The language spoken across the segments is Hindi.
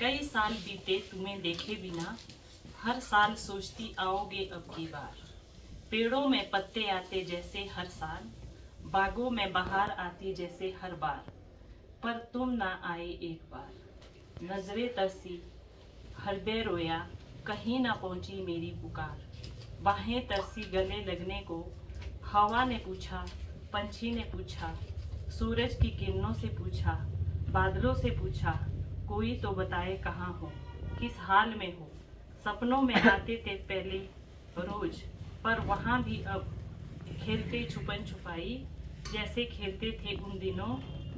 कई साल बीते तुम्हें देखे बिना, हर साल सोचती आओगे अब की बार। पेड़ों में पत्ते आते जैसे हर साल, बागों में बहार आती जैसे हर बार, पर तुम ना आए एक बार। नजरें तरसी, हृदय रोया, कहीं ना पहुंची मेरी पुकार। बाहें तरसी गले लगने को, हवा ने पूछा, पंछी ने पूछा, सूरज की किरणों से पूछा, बादलों से पूछा, कोई तो बताए कहाँ हो, किस हाल में हो। सपनों में आते थे पहले रोज, पर वहाँ भी अब खेलते छुपन छुपाई, जैसे खेलते थे उन दिनों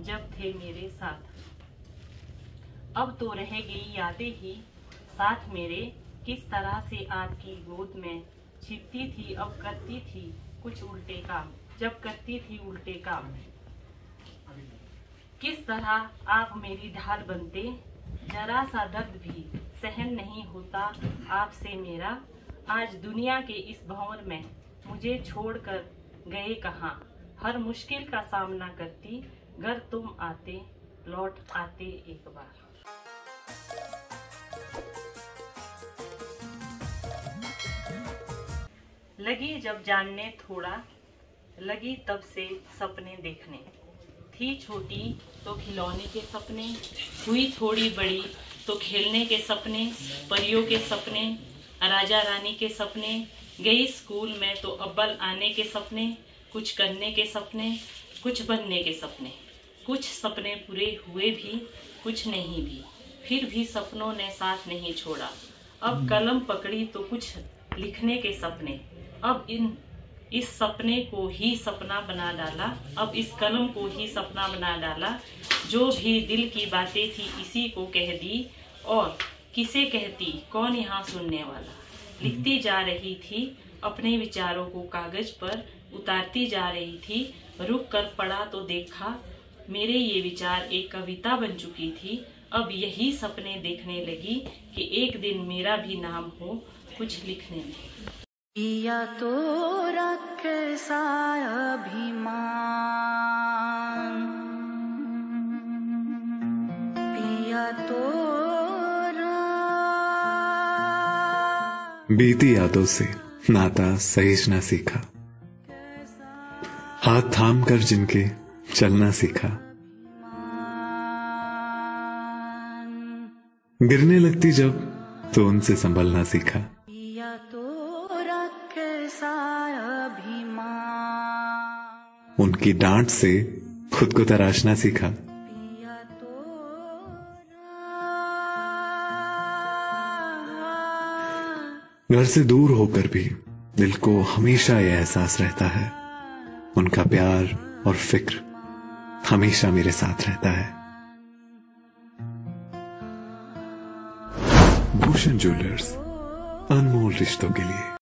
जब थे मेरे साथ। अब तो रह गई यादें ही साथ मेरे, किस तरह से आपकी गोद में छिपती थी, अब करती थी कुछ उल्टे काम, जब करती थी उल्टे काम। किस तरह आप मेरी ढाल बनते, जरा सा दर्द भी सहन नहीं होता आपसे मेरा। आज दुनिया के इस भंवर में मुझे छोड़कर गए कहाँ। हर मुश्किल का सामना करती, घर तुम आते, लौट आते एक बार। लगी जब जानने थोड़ा, लगी तब से सपने देखने। थी छोटी तो खिलौने के सपने, हुई थोड़ी बड़ी तो खेलने के सपने, परियों के सपने, राजा रानी के सपने। गई स्कूल में तो अव्वल आने के सपने, कुछ करने के सपने, कुछ बनने के सपने। कुछ सपने पूरे हुए भी, कुछ नहीं भी, फिर भी सपनों ने साथ नहीं छोड़ा। अब कलम पकड़ी तो कुछ लिखने के सपने, अब इस सपने को ही सपना बना डाला, अब इस कलम को ही सपना बना डाला। जो भी दिल की बातें थी इसी को कह दी, और किसे कहती कौन यहाँ सुनने वाला। लिखती जा रही थी अपने विचारों को कागज पर, उतारती जा रही थी, रुक कर पढ़ा तो देखा मेरे ये विचार एक कविता बन चुकी थी। अब यही सपने देखने लगी कि एक दिन मेरा भी नाम हो कुछ लिखने में। पिया तोरा कैसा अभिमान, पिया तोरा। बीती यादों से नाता सहेजना सीखा, हाथ थाम कर जिनके चलना सीखा। गिरने लगती जब तो उनसे संभलना सीखा। पिया तोरा कैसा अभिमान, उनकी डांट से खुद को तराशना सीखा। पिया तोरा। घर से दूर होकर भी दिल को हमेशा यह एहसास रहता है, उनका प्यार और फिक्र हमेशा मेरे साथ रहता है। भूषण ज्वेलर्स, अनमोल रिश्तों के लिए।